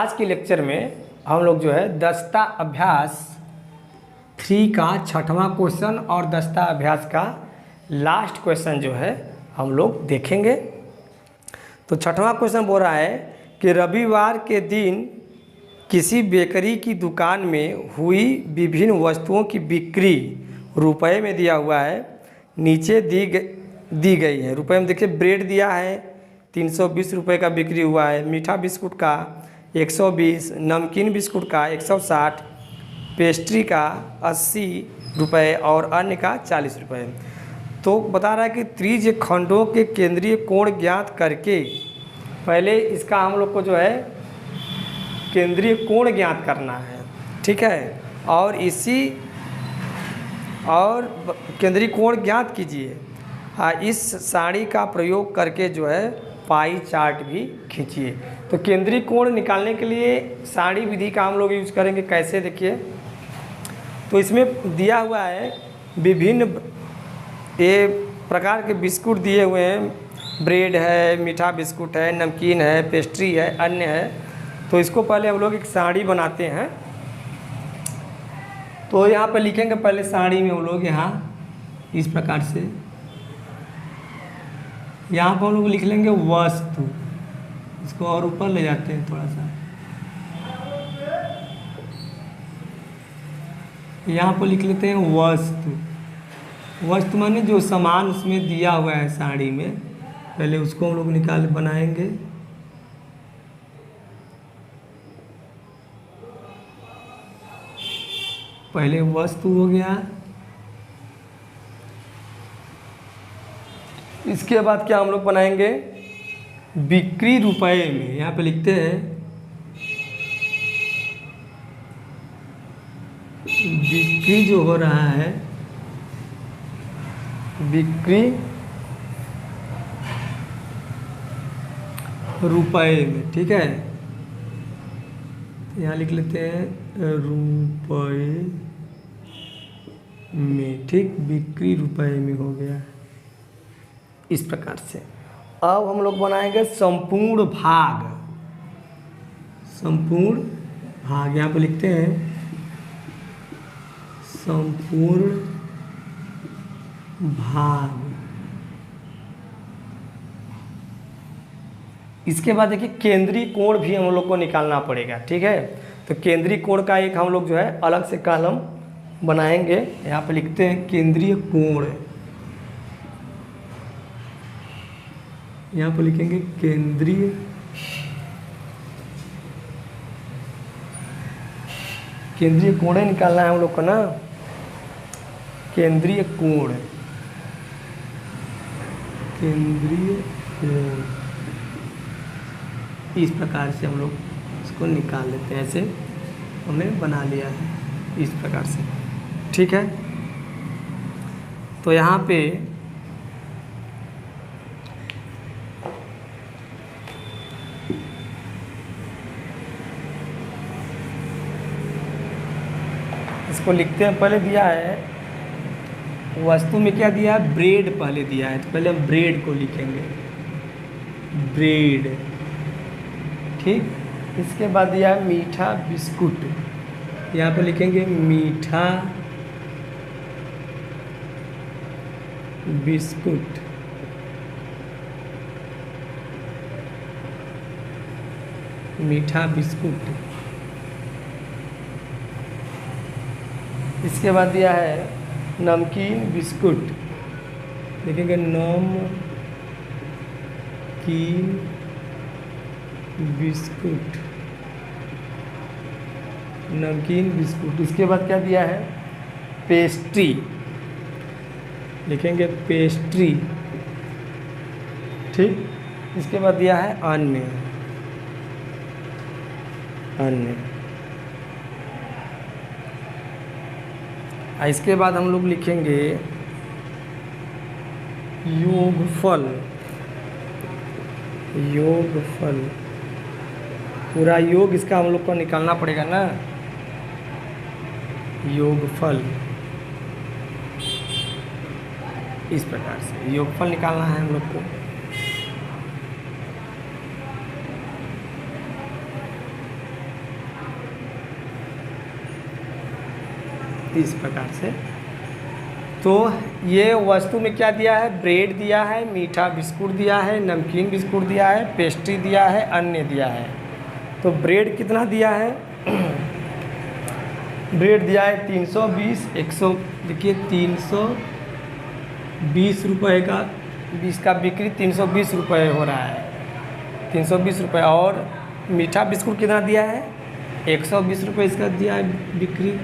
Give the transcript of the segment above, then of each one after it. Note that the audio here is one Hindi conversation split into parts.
आज के लेक्चर में हम लोग जो है दस्ता अभ्यास 3 का 6वां क्वेश्चन और दस्ता अभ्यास का लास्ट क्वेश्चन जो है हम लोग देखेंगे। तो 6वां क्वेश्चन बोल रहा है कि रविवार के दिन किसी बेकरी की दुकान में हुई विभिन्न वस्तुओं की बिक्री रुपए में दिया हुआ है, नीचे दी गई है। रुपए में देखिए ब्रेड दिया है 320 रुपये का बिक्री हुआ है, मीठा बिस्कुट का 120, नमकीन बिस्कुट का 160, पेस्ट्री का 80 रुपये और अन्य का 40 रुपये। तो बता रहा है कि त्रिज्य खंडों के केंद्रीय कोण ज्ञात करके पहले इसका हम लोग को जो है केंद्रीय कोण ज्ञात करना है, ठीक है। और केंद्रीय कोण ज्ञात कीजिए। इस सारणी का प्रयोग करके जो है पाई चार्ट भी खींचिए। तो केंद्रीय कोण निकालने के लिए सारणी विधि का हम लोग यूज करेंगे। कैसे देखिए, तो इसमें दिया हुआ है विभिन्न ये प्रकार के बिस्कुट दिए हुए हैं, ब्रेड है, मीठा बिस्कुट है, नमकीन है, पेस्ट्री है, अन्य है। तो इसको पहले हम लोग एक सारणी बनाते हैं। तो यहाँ पर लिखेंगे पहले सारणी में हम लोग यहाँ इस प्रकार से, यहाँ पर हम लोग लिख लेंगे वस्तु। इसको और ऊपर ले जाते हैं थोड़ा सा, यहाँ पर लिख लेते हैं वस्तु। वस्तु माने जो सामान उसमें दिया हुआ है साड़ी में, पहले उसको हम लोग निकाल बनाएंगे। पहले वस्तु हो गया, इसके बाद क्या हम लोग बनाएंगे बिक्री रुपए में। यहाँ पे लिखते हैं बिक्री जो हो रहा है बिक्री रुपए में, ठीक है। यहाँ लिख लेते हैं रुपए में, ठीक, बिक्री रुपए में हो गया इस प्रकार से। अब हम लोग बनाएंगे संपूर्ण भाग। संपूर्ण भाग यहाँ पे लिखते हैं संपूर्ण भाग। इसके बाद देखिए केंद्रीय कोण भी हम लोग को निकालना पड़ेगा, ठीक है। तो केंद्रीय कोण का एक हम लोग जो है अलग से कॉलम बनाएंगे। यहाँ पे लिखते हैं केंद्रीय कोण, यहाँ पर लिखेंगे केंद्रीय कोण निकालना है हम लोग को ना, केंद्रीय कोण, केंद्रीय कोण। इस प्रकार से हम लोग इसको निकाल लेते हैं। ऐसे हमने बना लिया है इस प्रकार से, ठीक है। तो यहाँ पे इसको लिखते हैं। पहले दिया है वस्तु में क्या दिया है, ब्रेड पहले दिया है, तो पहले हम ब्रेड को लिखेंगे ब्रेड, ठीक। इसके बाद दिया है मीठा बिस्कुट, यहाँ पे लिखेंगे मीठा बिस्कुट। मीठा बिस्कुट। इसके बाद दिया है नमकीन बिस्कुट, लिखेंगे नमकीन बिस्कुट, नमकीन बिस्कुट। इसके बाद क्या दिया है पेस्ट्री, लिखेंगे पेस्ट्री, ठीक। इसके बाद दिया है अन्य, अन्य। इसके बाद हम लोग लिखेंगे योगफल, योगफल। पूरा योग इसका हम लोग को निकालना पड़ेगा ना, योगफल। इस प्रकार से योगफल निकालना है हम लोग को। इस प्रकार से। तो ये वस्तु में क्या दिया है, ब्रेड दिया है, मीठा बिस्कुट दिया है, नमकीन बिस्कुट दिया है, पेस्ट्री दिया है, अन्य दिया है। तो ब्रेड कितना दिया है, ब्रेड दिया है 320, 100 देखिए 320 रुपये का, 20 का बिक्री 320 रुपये हो रहा है, 320 रुपये। और मीठा बिस्कुट कितना दिया है, 120 रुपये इसका दिया है बिक्री।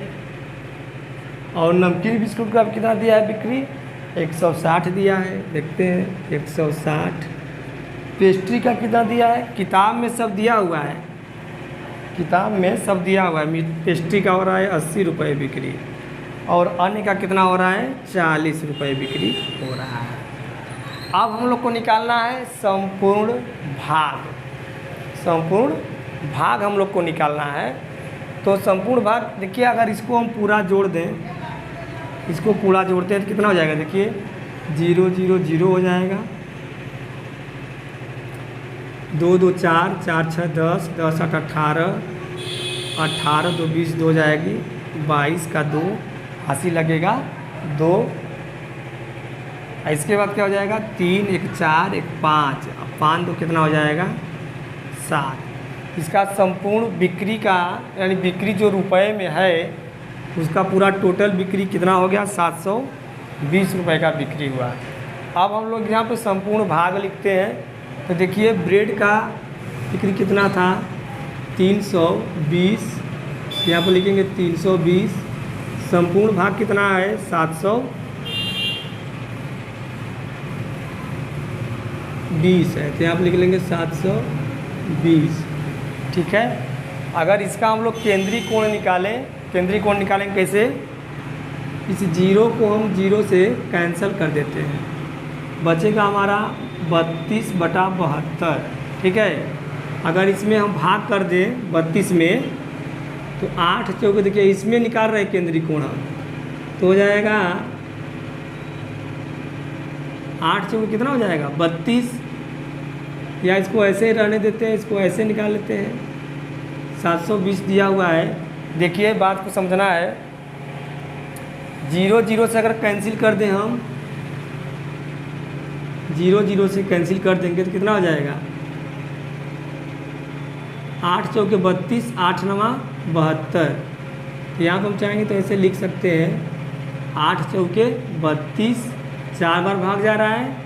और नमकीन बिस्कुट का कितना दिया है बिक्री, 160 दिया है, देखते हैं 160। पेस्ट्री का कितना दिया है, किताब में सब दिया हुआ है, किताब में सब दिया हुआ है। पेस्ट्री का हो रहा है 80 रुपये बिक्री, और अन्य का कितना हो रहा है, 40 रुपये बिक्री हो रहा है। अब हम लोग को निकालना है संपूर्ण भाग, संपूर्ण भाग हम लोग को निकालना है। तो संपूर्ण भाग देखिए, अगर इसको हम पूरा जोड़ दें, इसको पूरा जोड़ते हैं तो कितना हो जाएगा, देखिए 0 0 0 हो जाएगा, 2 2 4, 4 6 10, 10 8 18, 18 2 20, 2 जाएगी, 22 का 2 80 लगेगा 2। इसके बाद क्या हो जाएगा, 3 1 4 1 5, 5 2 कितना हो जाएगा 7। इसका संपूर्ण बिक्री का, यानी बिक्री जो रुपए में है उसका पूरा टोटल बिक्री कितना हो गया, 720 रुपये का बिक्री हुआ। अब हम लोग यहाँ पे संपूर्ण भाग लिखते हैं। तो देखिए ब्रेड का बिक्री कितना था, 320, यहाँ पर लिखेंगे 320। संपूर्ण भाग कितना है, 720 है, तो यहाँ पर लिख लेंगे 720। ठीक है। अगर इसका हम लोग केंद्रीय कोण निकालें, केंद्रीय कोण निकालेंगे कैसे, इस 0 को हम 0 से कैंसिल कर देते हैं, बचेगा हमारा 32/72। ठीक है। अगर इसमें हम भाग कर दें 32 में, तो 8 चौके देखिए इसमें निकाल रहे हैं केंद्रीय कोण हम, तो हो जाएगा 8 चौके कितना हो जाएगा 32, या इसको ऐसे ही रहने देते हैं, इसको ऐसे निकाल लेते हैं, 720 दिया हुआ है। देखिए बात को समझना है, 0 0 से अगर कैंसिल कर दें हम, 0 0 से कैंसिल कर देंगे तो कितना हो जाएगा, 8 चौके 32, 8 9 72। तो यहाँ पर हम चाहेंगे तो ऐसे लिख सकते हैं, 8 चौके 32, 4 बार भाग जा रहा है,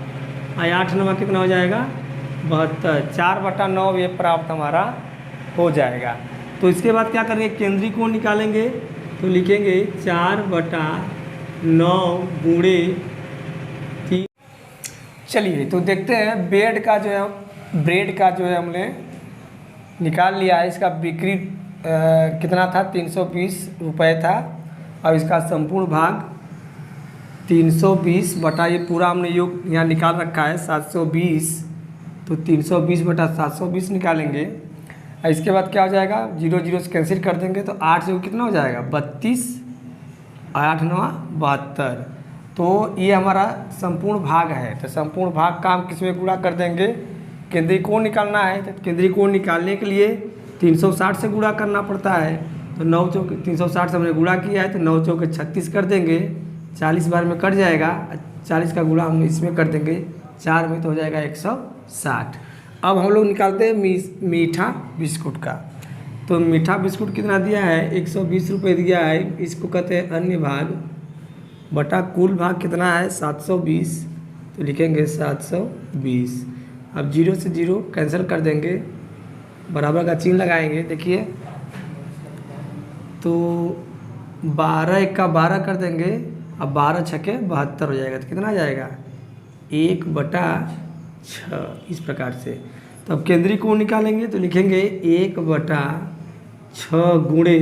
और 8 9 कितना हो जाएगा 72, 4/9 ये प्राप्त हमारा हो जाएगा। तो इसके बाद क्या करेंगे, केंद्रीय कोण निकालेंगे। तो लिखेंगे 4/9 गुणे 3। चलिए तो देखते हैं ब्रेड का जो है, ब्रेड का जो है हमने निकाल लिया है। इसका बिक्री कितना था, 320 रुपये था, और इसका संपूर्ण भाग 320 बटा ये पूरा हमने योग यहाँ निकाल रखा है 720, तो 320/720 निकालेंगे। इसके बाद क्या हो जाएगा, 0 0 से कैंसिल कर देंगे, तो 8 से कितना हो जाएगा 32, 8 9 72। तो ये हमारा संपूर्ण भाग है। तो संपूर्ण भाग का हम किस में गुणा कर देंगे, केंद्रीय कोण निकालना है। तो केंद्रीय कोण निकालने के लिए 360 से गुणा करना पड़ता है। तो 9 चौके 360 से हमने गुणा किया है, तो 9 चौके 36 कर देंगे, 40 बार में कट जाएगा, 40 का गुणा हम इसमें कर देंगे 4 में, तो हो जाएगा 160। अब हम लोग निकालते हैं मीठा बिस्कुट का। तो मीठा बिस्कुट कितना दिया है, 120 रुपये दिया है, इसको कहते हैं अन्य भाग, बटा कुल भाग कितना है 720, तो लिखेंगे 720। अब 0 से 0 कैंसिल कर देंगे, बराबर का चिन्ह लगाएंगे। देखिए तो 12 1 का 12 कर देंगे, अब 12 छके 72 हो जाएगा, तो कितना आ जाएगा 1/6 इस प्रकार से। तो अब केंद्रीय कोण निकालेंगे, तो लिखेंगे 1/6 गुणे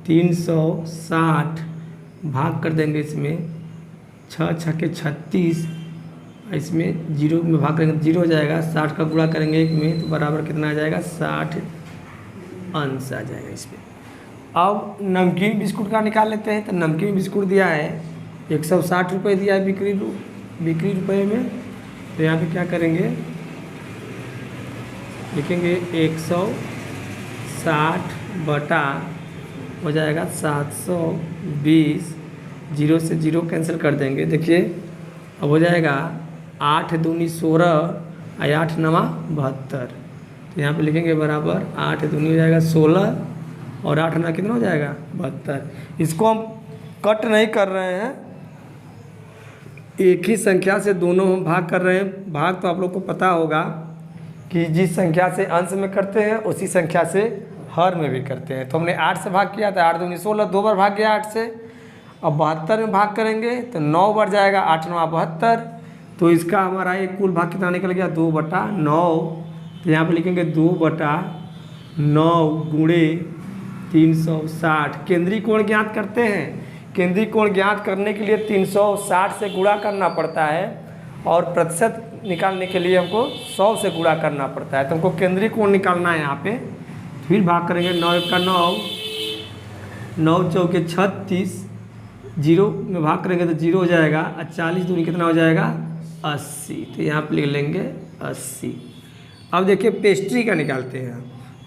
360, भाग कर देंगे इसमें, 6 छके 36, इसमें 0 में भाग करेंगे तो 0 हो जाएगा, 60 का गुणा करेंगे 1 में, तो बराबर कितना आ जाएगा 60 अंश आ जाएगा इसमें। अब नमकीन बिस्कुट का निकाल लेते हैं। तो नमकीन बिस्कुट दिया है 160 रुपये दिया है बिक्री रुपये में। तो यहाँ पे क्या करेंगे, लिखेंगे 160 बटा हो जाएगा 720, 0 से 0 कैंसिल कर देंगे। देखिए अब हो जाएगा 8 दूनी 16 और 8 नवा 72। तो यहाँ पे लिखेंगे बराबर 8 दूनी हो जाएगा 16 और 8 नवा कितना हो जाएगा 72। इसको हम कट नहीं कर रहे हैं, एक ही संख्या से दोनों हम भाग कर रहे हैं। भाग तो आप लोग को पता होगा कि जिस संख्या से अंश में करते हैं उसी संख्या से हर में भी करते हैं। तो हमने 8 से भाग किया था, 8 दूनी 16, 2 बार भाग गया 8 से। अब 72 में भाग करेंगे तो 9 बार जाएगा, 8 9 72। तो इसका हमारा एक कुल भाग कितना निकल गया 2/9। तो यहाँ पे लिखेंगे 2/9 गुणे 360। केंद्रीय कोण ज्ञात करते हैं। केंद्रीय कोण ज्ञात करने के लिए 360 से गुणा करना पड़ता है और प्रतिशत निकालने के लिए हमको 100 से गुणा करना पड़ता है। तो हमको केंद्रीय कोण निकालना है यहाँ पे। फिर भाग करेंगे 9 का 9, 9 चौके 36, 0 में भाग करेंगे तो 0 हो जाएगा और 40 दूनी कितना हो जाएगा 80। तो यहाँ पे लिख लेंगे 80। अब देखिए पेस्ट्री का निकालते हैं।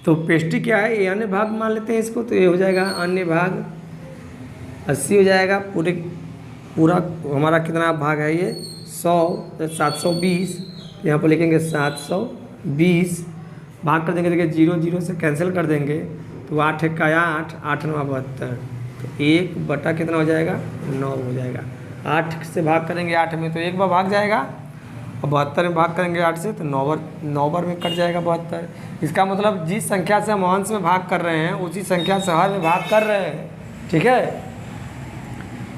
तो पेस्ट्री क्या है, ये अन्य भाग मान लेते हैं इसको। तो ये हो जाएगा अन्य भाग 80 हो जाएगा। पूरा हमारा कितना भाग है ये 100, 720। यहाँ पर लिखेंगे 720, भाग कर देंगे। देखिए 0 0 से कैंसिल कर देंगे तो 8 का 8, 8 9 72। तो 1 बटा कितना हो जाएगा 9 हो जाएगा। 8 से भाग करेंगे 8 में तो 1 बार भाग जाएगा, और 72 में भाग करेंगे 8 से तो 9 बार में कट जाएगा 72। इसका मतलब जिस संख्या से हम अंश में भाग कर रहे हैं उसी संख्या से हर में भाग कर रहे हैं। ठीक है,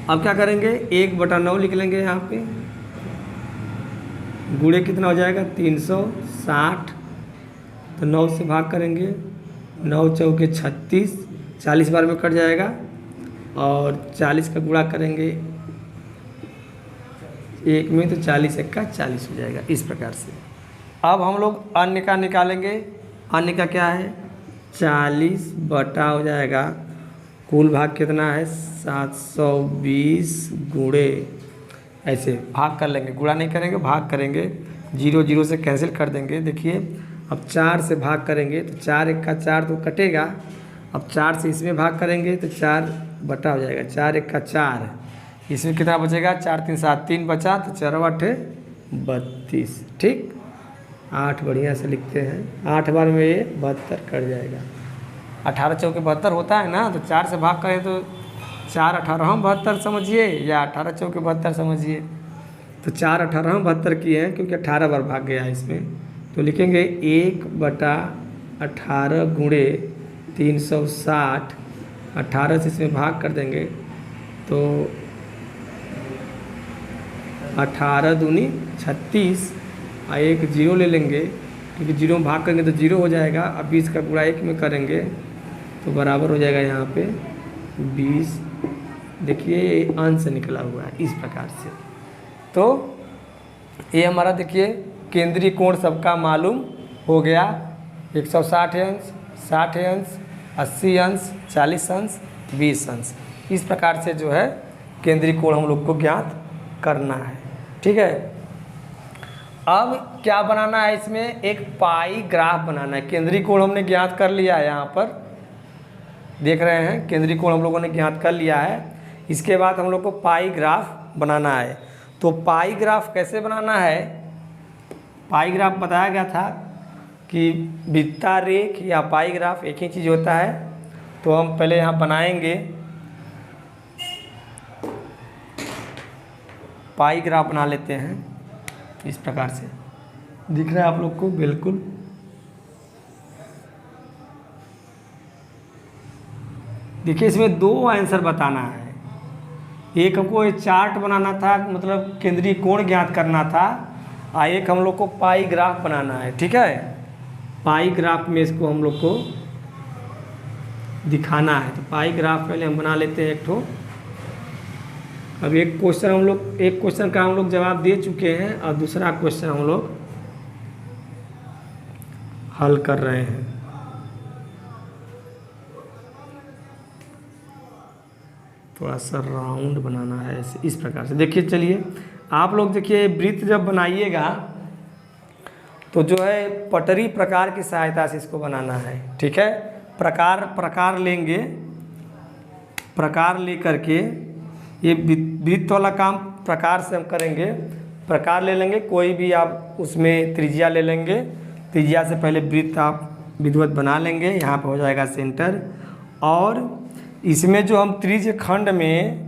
अब क्या करेंगे 1/9 लिख लेंगे यहाँ पे, गुणे कितना हो जाएगा 360। तो 9 से भाग करेंगे, 9 चौके 36, 40 बार में कट जाएगा, और 40 का गुणा करेंगे 1 में तो 40 1 का 40 हो जाएगा। इस प्रकार से अब हम लोग अन्य का निकालेंगे। अन्य का क्या है 40 बटा हो जाएगा कुल भाग कितना है 720 गुणे, ऐसे भाग कर लेंगे, गुणा नहीं करेंगे भाग करेंगे। 0 0 से कैंसिल कर देंगे। देखिए अब 4 से भाग करेंगे तो 4 1 का 4 तो कटेगा। अब 4 से इसमें भाग करेंगे तो 4 बटा हो जाएगा, 4 1 का 4, इसमें कितना बचेगा 4 3 7, 3 बचा तो 4 8 32। ठीक, 8 बढ़िया से लिखते हैं। 8 बार में ये 72 कट जाएगा। 18 चौके 72 होता है ना, तो 4 से भाग करें तो 4 18 72 समझिए, या 18 चौके 72 समझिए। तो 4 18 72 किए हैं क्योंकि 18 बार भाग गया है इसमें। तो लिखेंगे 1/18 गुणे 360। 18 से इसमें भाग कर देंगे तो 18 दूनी 36, और एक 0 ले लेंगे क्योंकि 0 में भाग करेंगे तो 0 हो जाएगा। अब 20 का गुणा 1 में करेंगे तो बराबर हो जाएगा यहाँ पे 20। देखिए ये अंश निकला हुआ है इस प्रकार से। तो ये हमारा देखिए केंद्रीय कोण सबका मालूम हो गया। 160 अंश, 60 अंश, 80 अंश, 40 अंश, 20 अंश। इस प्रकार से जो है केंद्रीय कोण हम लोग को ज्ञात करना है। ठीक है, अब क्या बनाना है इसमें, एक पाई ग्राफ बनाना है। केंद्रीय कोण हमने ज्ञात कर लिया है, यहाँ पर देख रहे हैं केंद्रीय कोण हम लोगों ने ज्ञात कर लिया है। इसके बाद हम लोग को पाई ग्राफ बनाना है। तो पाई ग्राफ कैसे बनाना है, पाई ग्राफ बताया गया था कि वृत्ता रेख या पाई ग्राफ एक ही चीज़ होता है। तो हम पहले यहाँ बनाएंगे पाई ग्राफ बना लेते हैं। इस प्रकार से दिख रहा है आप लोग को बिल्कुल। देखिए इसमें 2 आंसर बताना है। एक हमको ये चार्ट बनाना था, मतलब केंद्रीय कोण ज्ञात करना था, और एक हम लोग को पाई ग्राफ बनाना है। ठीक है, पाई ग्राफ में इसको हम लोग को दिखाना है। तो पाई ग्राफ पहले हम बना लेते हैं एक ठो। अब एक क्वेश्चन का हम लोग जवाब दे चुके हैं और दूसरा क्वेश्चन हम लोग हल कर रहे हैं। थोड़ा सा राउंड बनाना है ऐसे, इस प्रकार से। देखिए चलिए आप लोग देखिए वृत्त जब बनाइएगा तो जो है पटरी प्रकार की सहायता से इसको बनाना है। ठीक है, प्रकार लेंगे प्रकार लेकर के, ये वृत्त वाला काम प्रकार से हम करेंगे। प्रकार ले लेंगे, कोई भी आप उसमें त्रिज्या ले लेंगे, त्रिज्या से पहले वृत्त आप विधिवत बना लेंगे, यहाँ पे हो जाएगा सेंटर। और इसमें जो हम त्रिज्य खंड में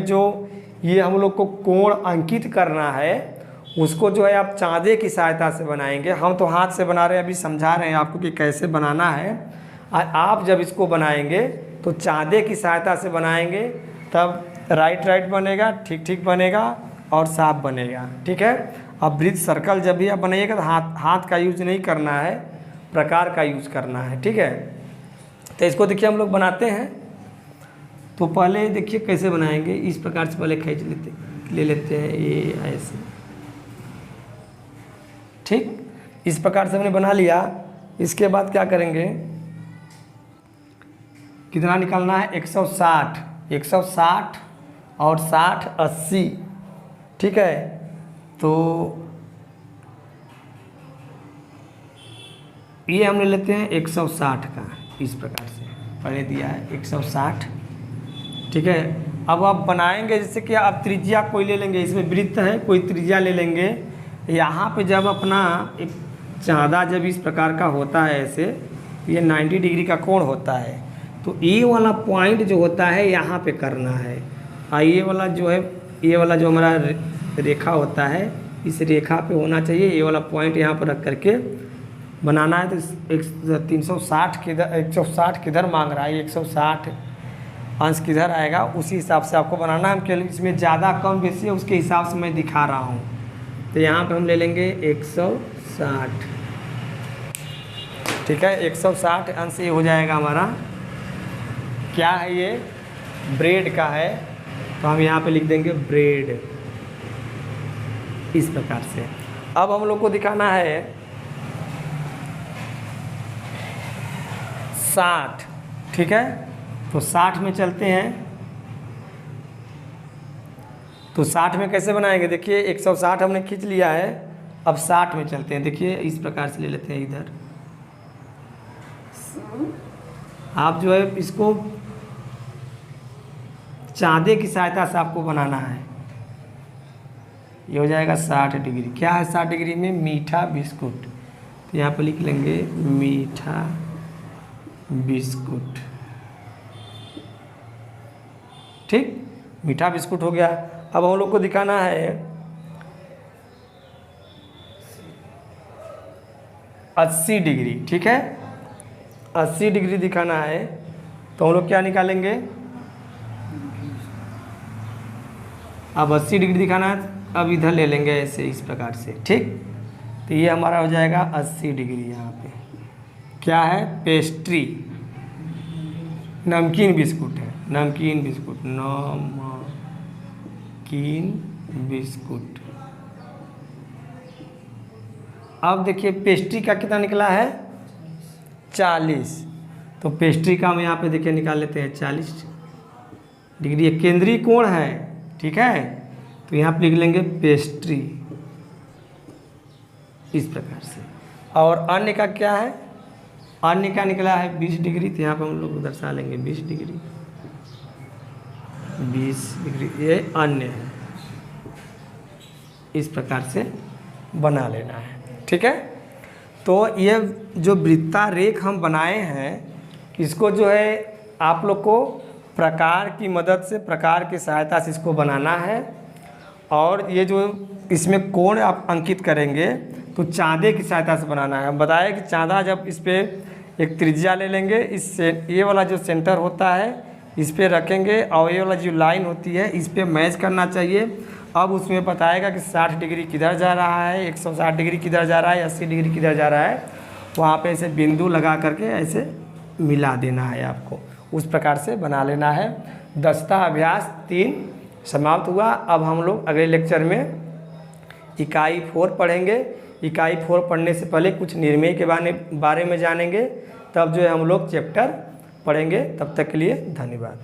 जो ये हम लोग को कोण अंकित करना है, उसको जो है आप चाँदे की सहायता से बनाएंगे। हम तो हाथ से बना रहे हैं, अभी समझा रहे हैं आपको कि कैसे बनाना है। और आप जब इसको बनाएंगे तो चाँदे की सहायता से बनाएंगे, तब राइट बनेगा, ठीक बनेगा और साफ बनेगा। ठीक है। अब वृत्त सर्कल जब भी आप बनाइएगा तो हाथ का यूज नहीं करना है, प्रकार का यूज करना है। ठीक है। तो इसको देखिए हम लोग बनाते हैं। तो पहले देखिए कैसे बनाएंगे, इस प्रकार से पहले खींच ले लेते हैं ये ऐसे। ठीक, इस प्रकार से हमने बना लिया। इसके बाद क्या करेंगे, कितना निकालना है, 160 और 60 80। ठीक है। तो ये हम ले लेते हैं 160 का, इस प्रकार से पहले दिया है 160। ठीक है। अब आप बनाएंगे जैसे कि आप त्रिज्या कोई ले लेंगे, इसमें वृत्त है, कोई त्रिज्या ले लेंगे। यहाँ पे जब अपना एक चाँदा जब इस प्रकार का होता है ऐसे, ये 90 डिग्री का कोण होता है, तो ये वाला पॉइंट जो होता है यहाँ पे करना है। और ये वाला जो है, ये वाला जो हमारा रेखा होता है, इस रेखा पे होना चाहिए। ये वाला पॉइंट यहाँ पर रख करके बनाना है। तो 160 किधर मांग रहा है, 160 अंश किधर आएगा, उसी हिसाब से आपको बनाना है। हम इसमें ज़्यादा कम बेसी है उसके हिसाब से मैं दिखा रहा हूँ। तो यहाँ पे हम ले लेंगे 160। ठीक है। 160 अंश ये हो जाएगा हमारा, क्या है ये, ब्रेड का है, तो हम यहाँ पे लिख देंगे ब्रेड, इस प्रकार से। अब हम लोग को दिखाना है 60। ठीक है। तो 60 में चलते हैं। तो 60 में कैसे बनाएंगे, देखिए 160 हमने खींच लिया है। अब 60 में चलते हैं। देखिए इस प्रकार से ले लेते हैं। इधर आप जो है इसको चाँदे की सहायता से आपको बनाना है। ये हो जाएगा 60 डिग्री। क्या है 60 डिग्री में, मीठा बिस्कुट। तो यहाँ पर लिख लेंगे मीठा बिस्कुट। ठीक, मीठा बिस्कुट हो गया। अब हम लोग को दिखाना है 80 डिग्री। ठीक है। 80 डिग्री दिखाना है, तो हम लोग क्या निकालेंगे, अब 80 डिग्री दिखाना है। अब इधर ले लेंगे ऐसे, इस प्रकार से। ठीक। तो ये हमारा हो जाएगा 80 डिग्री। यहाँ पे क्या है, पेस्ट्री, नमकीन बिस्कुट है, नमकीन बिस्कुट, नमकीन बिस्कुट। अब देखिए पेस्ट्री का कितना निकला है, 40। तो पेस्ट्री का हम यहाँ पे देखिए निकाल लेते हैं 40 डिग्री। एक केंद्रीय कोण है। ठीक है। तो यहाँ पे लिख लेंगे पेस्ट्री, इस प्रकार से। और अन्य का क्या है, अन्य का निकला है 20 डिग्री। तो यहाँ पर हम लोग दर्शा लेंगे 20 डिग्री, 20 डिग्री, ये अन्य है। इस प्रकार से बना लेना है। ठीक है। तो ये जो वृत्तारेख हम बनाए हैं, इसको जो है आप लोग को प्रकार की मदद से, प्रकार की सहायता से इसको बनाना है। और ये जो इसमें कोण आप अंकित करेंगे तो चाँदे की सहायता से बनाना है। हम बताएं कि चाँदा जब इस पर एक त्रिज्या ले लेंगे, इससे ये वाला जो सेंटर होता है इस पर रखेंगे, और ये वाला जो लाइन होती है इस पर मैच करना चाहिए। अब उसमें बताएगा कि 60 डिग्री किधर जा रहा है, 160 डिग्री किधर जा रहा है, 80 डिग्री किधर जा रहा है। वहाँ पे ऐसे बिंदु लगा करके ऐसे मिला देना है आपको, उस प्रकार से बना लेना है। दस्ता अभ्यास 3 समाप्त हुआ। अब हम लोग अगले लेक्चर में इकाई 4 पढ़ेंगे। इकाई 4 पढ़ने से पहले कुछ निर्मेय के बारे में जानेंगे, तब जो है हम लोग चैप्टर पढ़ेंगे। तब तक के लिए धन्यवाद।